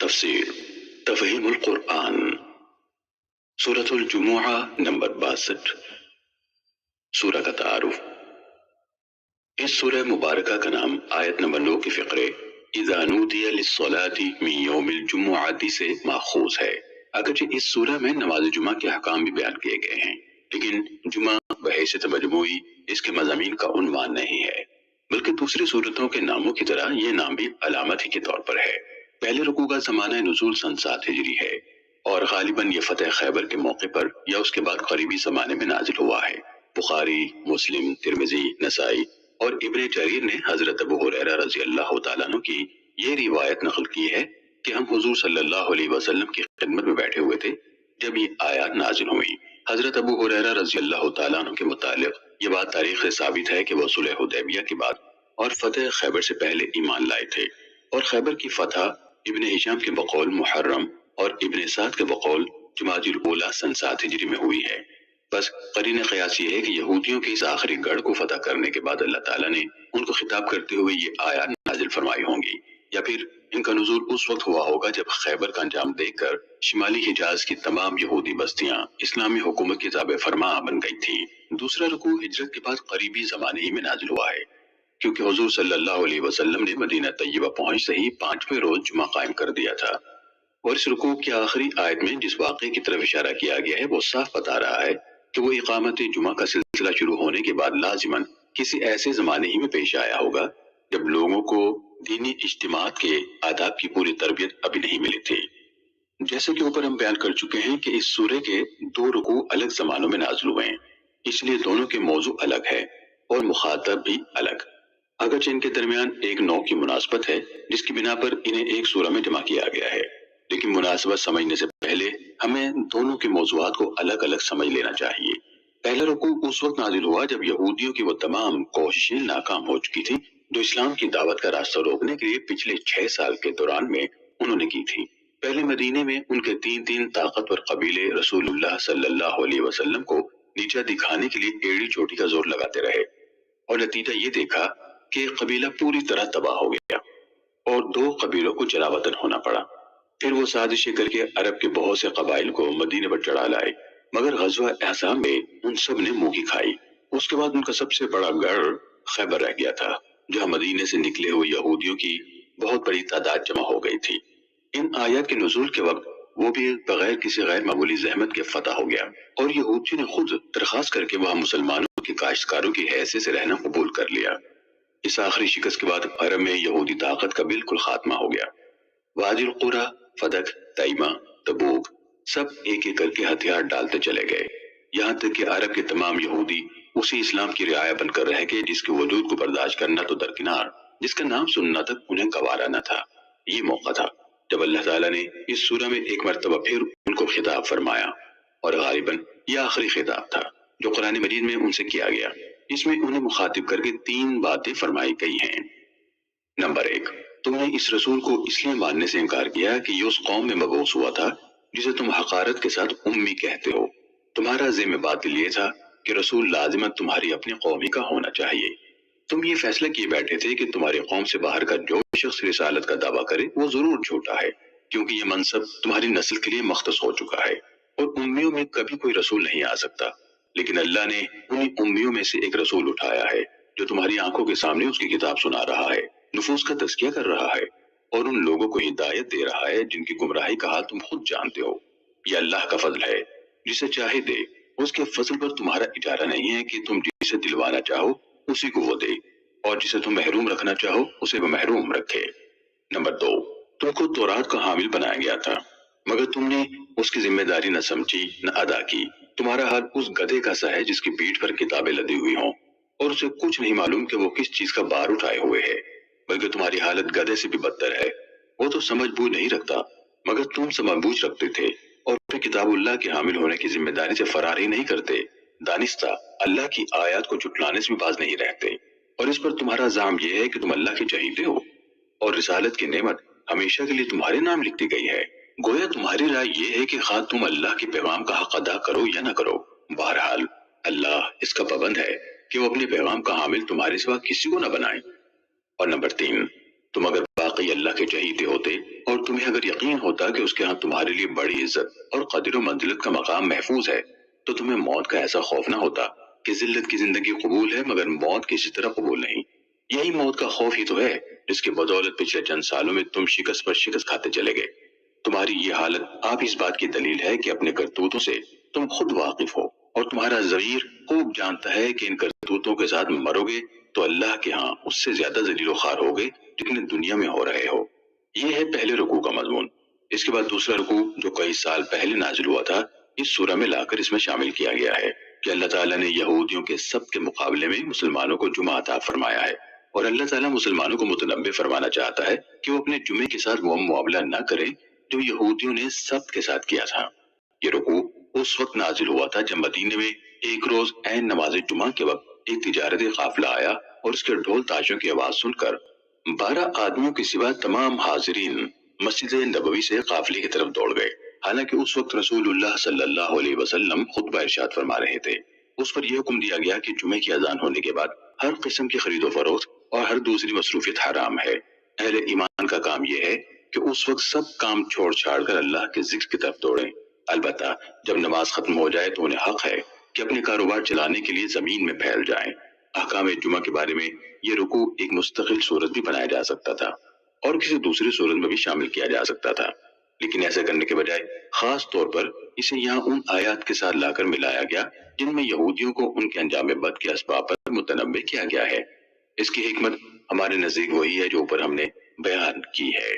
تفسیر تفہیم القرآن سورۃ الجمعہ نمبر 62۔ سورہ کا تعارف۔ اس سورہ مبارکہ کا نام آیت نمبر 9 کے فقرے اذا نودی للصلاۃ من یوم الجمعہ سے ماخوذ ہے۔ اگرچہ اس سورہ میں نماز جمعہ کے احکام بھی بیان کیے گئے ہیں، لیکن جمعہ بحیثیت مجموعی اس کے مضامین کا عنوان نہیں ہے، بلکہ دوسری صورتوں کے ناموں کی طرح یہ نام بھی علامت ہی کے طور پر ہے۔ پہلے رکوع کا زمانہ نزول سن 7 ہجری ہے اور غالباً یہ فتح خیبر کے موقع پر یا اس کے بعد قریبی زمانے میں نازل ہوا ہے۔ بخاری، مسلم، ترمذی، نسائی اور ابن جریر نے حضرت ابو ہریرہ رضی اللہ تعالیٰ عنہ کی یہ روایت نقل کی ہے کہ ہم حضور صلی اللہ علیہ وسلم کی خدمت میں بیٹھے ہوئے تھے جب یہ آیات نازل ہوئی۔ حضرت ابو ہریرہ رضی اللہ تعالیٰ عنہ کے متعلق یہ بات تاریخ سے ثابت ہے کہ وہ صلح حدیبیہ کے بعد اور فتح خیبر سے پہلے ایمان لائے تھے، اور خیبر کی فتح ابن ہشام کے بقول محرم اور ابن سعد کے بقول جمادی الاولیٰ سن 7 ہجری میں ہوئی ہے۔ بس قرین قیاس یہ ہے کہ یہودیوں کے اس آخری گڑھ کو فتح کرنے کے بعد اللہ تعالیٰ نے ان کو خطاب کرتے ہوئے یہ آیات نازل فرمائی ہوں گی، یا پھر ان کا نزول اس وقت ہوا ہوگا جب خیبر کا انجام دیکھ کر شمالی حجاز کی تمام یہودی بستیاں اسلامی حکومت کی تابع فرما بن گئی تھیں۔ دوسرا رکوع ہجرت کے بعد قریبی زمانے ہی میں نازل ہوا ہے، کیونکہ حضور صلی اللہ علیہ وسلم نے مدینہ طیبہ پہنچ سے ہی 5ویں روز جمعہ قائم کر دیا تھا، اور اس رکوع کی آخری آیت میں جس واقعے کی طرف اشارہ کیا گیا ہے وہ صاف بتا رہا ہے کہ وہ اقامت جمعہ کا سلسلہ شروع ہونے کے بعد لازماً کسی ایسے زمانے ہی میں پیش آیا ہوگا جب لوگوں کو دینی اجتماعات کے آداب کی پوری تربیت ابھی نہیں ملی تھی۔ جیسے کہ اوپر ہم بیان کر چکے ہیں کہ اس سورے کے 2 رکوع الگ زمانوں میں نازل ہوئے ہیں، اس لیے دونوں کے موضوع الگ ہے اور مخاطب بھی الگ، اگرچہ ان کے درمیان ایک نوع کی مناسبت ہے جس کی بنا پر انہیں ایک سورہ میں جمع کیا گیا ہے، لیکن مناسبت سمجھنے سے پہلے ہمیں دونوں کے موضوعات کو الگ الگ سمجھ لینا چاہیے۔ پہلا رکوع اس وقت نازل ہوا جب یہودیوں کی وہ تمام کوششیں ناکام ہو چکی تھیں جو اسلام کی دعوت کا راستہ روکنے کے لیے پچھلے 6 سال کے دوران میں انہوں نے کی تھی۔ پہلے مدینے میں ان کے 3 طاقتور قبیلے رسول اللہ صلی اللہ علیہ وسلم کو نیچا دکھانے کے لیے ایڑی چوٹی کا زور لگاتے رہے، اور نتیجہ یہ دیکھا کہ قبیلہ پوری طرح تباہ ہو گیا اور 2 قبیلوں کو جلاوطن ہونا پڑا۔ پھر وہ سازشیں کر کے عرب کے بہت سے قبائل کو مدینے پر چڑھا لائے، مگر غزوہ احزاب میں ان سب نے منہ کی کھائی۔ اس کے بعد ان کا سب سے بڑا گڑھ خیبر رہ گیا تھا، جہاں مدینے سے نکلے ہوئے یہودیوں کی بہت بڑی تعداد جمع ہو گئی تھی۔ ان آیات کے نزول کے وقت وہ بھی بغیر کسی غیر معمولی زحمت کے فتح ہو گیا، اور یہودیوں نے خود درخواست کر کے وہاں مسلمانوں کے کاشتکاروں کی حیثیت سے رہنا قبول کر لیا۔ اس آخری شکست کے بعد عرب میں یہودی طاقت کا بالکل خاتمہ ہو گیا۔ وادی القریٰ، فدق، تیمہ، تبوک سب ایک ایک کر کے ہتھیار ڈالتے چلے گئے، یہاں تک کہ عرب کے تمام یہودی اسی اسلام کی رعایا بن کر رہ گئے جس کے وجود کو برداشت کرنا تو درکنار، جس کا نام سننا تک انہیں گوارا نہ تھا۔ یہ موقع تھا جب اللہ تعالیٰ نے اس سورہ میں ایک مرتبہ پھر ان کو خطاب فرمایا، اور غالباً یہ آخری خطاب تھا جو قرآن مجید میں ان سے کیا گیا۔ اس میں انہیں مخاطب کر کے 3 باتیں فرمائی گئی ہیں۔ نمبر 1، تم نے اس رسول کو اس لیے ماننے سے انکار کیا کہ یہ اس قوم میں مبعوث ہوا تھا جسے تم حقارت کے ساتھ امی کہتے ہو۔ تمہارا ذمہ باطل یہ تھا کہ رسول لازماً تمہاری اپنی قوم ہی کا ہونا چاہیے۔ تم یہ فیصلہ کیے بیٹھے تھے کہ تمہاری قوم سے باہر کا جو شخص رسالت کا دعویٰ کرے وہ ضرور جھوٹا ہے، کیونکہ یہ منصب تمہاری نسل کے لیے مختص ہو چکا ہے، اور امیوں میں کبھی کوئی رسول نہیں آ سکتا، لیکن اللہ نے انہی امیوں میں سے ایک رسول اٹھایا ہے جو تمہاری آنکھوں کے سامنے اس کی کتاب سنا رہا ہے، نفوس کا تزکیہ کر رہا ہے، اور ان لوگوں کو ہدایت دے رہا ہے جن کی گمراہی کا حال تم خود جانتے ہو۔ یہ اللہ کا فضل ہے، جسے چاہے دے، اس کے فضل پر تمہارا اجارہ نہیں ہے کہ تم جسے دلوانا چاہو اسی کو وہ دے، اور جسے تم محروم رکھنا چاہو اسے وہ محروم رکھے۔ نمبر 2، تم کو تورات کا حامل بنایا گیا تھا، مگر تم نے اس کی ذمہ داری نہ سمجھی نہ ادا کی۔ تمہارا حال اس گدھے کا سا ہے جس کی پیٹھ پر کتابیں لدی ہوئی ہوں، اور اسے کچھ نہیں معلوم کہ وہ کس چیز کا بار اٹھائے ہوئے ہے، بلکہ تمہاری حالت گدھے سے بھی بدتر ہے۔ وہ تو سمجھ بوجھ نہیں رکھتا، مگر تم سمجھ بوجھ رکھتے تھے، اور پھر کتاب اللہ کے حامل ہونے کی ذمہ داری سے فرار ہی نہیں کرتے، دانستہ اللہ کی آیات کو جھٹلانے سے بھی باز نہیں رہتے، اور اس پر تمہارا الزام یہ ہے کہ تم اللہ کے چہیتے ہو، اور رسالت کی نعمت ہمیشہ کے لیے تمہارے نام لکھ دی گئی ہے۔ گویا تمہاری رائے یہ ہے کہ خواہ تم اللہ کے پیغام کا حق ادا کرو یا نہ کرو، بہرحال اللہ اس کا پابند ہے کہ وہ اپنے پیغام کا حامل تمہارے سوا کسی کو نہ بنائے۔ اور نمبر 3، تم اگر واقعی اللہ کے چہیتے ہوتے اور تمہیں اگر یقین ہوتا کہ اس کے ہاں تمہارے لیے بڑی عزت اور قدر و منزلت کا مقام محفوظ ہے تو تمہیں موت کا ایسا خوف نہ ہوتا کہ ذلت کی زندگی قبول ہے مگر موت کسی طرح قبول نہیں۔ یہی موت کا خوف ہی تو ہے جس کی بدولت پچھلے چند سالوں میں تم شکست پر شکست کھاتے چلے گئے۔ تمہاری یہ حالت آپ اس بات کی دلیل ہے کہ اپنے کرتوتوں سے تم خود واقف ہو اور تمہارا ضمیر خوب جانتا ہے کہ ان کرتوتوں کے ساتھ مرو گے تو اللہ کے ہاں اس سے زیادہ ذلیل و خوار ہوگے جتنے دنیا میں ہو رہے ہو۔ یہ ہے پہلے رکوع کا مضمون۔ اس کے بعد دوسرا رکوع جو کئی سال پہلے نازل ہوا تھا اس سورہ میں لا کر اس میں شامل کیا گیا ہے کہ اللہ تعالیٰ نے یہودیوں کے سب کے مقابلے میں مسلمانوں کو جمعہ عطا فرمایا ہے، اور اللہ تعالیٰ مسلمانوں کو متنبع فرمانا چاہتا ہے کہ وہ اپنے جمعے کے ساتھ وہ معاملہ نہ کریں جو یہودیوں نے سبت کے ساتھ کیا تھا۔ یہ رکوع اس وقت نازل ہوا تھا جب مدینے میں ایک روز عین نماز جمعہ کے وقت ایک تجارتی قافلہ آیا اور اس کے ڈھول تاشوں کی آواز سن کر 12 آدمیوں کے سوا تمام حاضرین مسجد نبوی سے قافلے کی طرف دوڑ گئے، حالانکہ اس وقت رسول اللہ صلی اللہ علیہ وسلم خطبہ ارشاد فرما رہے تھے۔ اس پر یہ حکم دیا گیا کہ جمعے کی اذان ہونے کے بعد ہر قسم کی خرید و فروخت اور ہر دوسری مصروفیت حرام ہے۔ اہل ایمان کا کام یہ ہے کہ اس وقت سب کام چھوڑ چھاڑ کر اللہ کے ذکر کی طرف دوڑیں۔ البتہ جب نماز ختم ہو جائے تو انہیں حق ہے کہ اپنے کاروبار چلانے کے لیے زمین میں پھیل جائیں۔ احکام جمعہ کے بارے میں یہ رکوع ایک مستقل صورت بھی بنایا جا سکتا تھا اور کسی دوسری صورت میں بھی شامل کیا جا سکتا تھا، لیکن ایسا کرنے کے بجائے خاص طور پر اسے یہاں ان آیات کے ساتھ لا کر ملایا گیا جن میں یہودیوں کو ان کے انجام بد کے اسباب پر متنبع کیا گیا ہے۔ اس کی حکمت ہمارے نزدیک وہی ہے جو اوپر ہم نے بیان کی ہے۔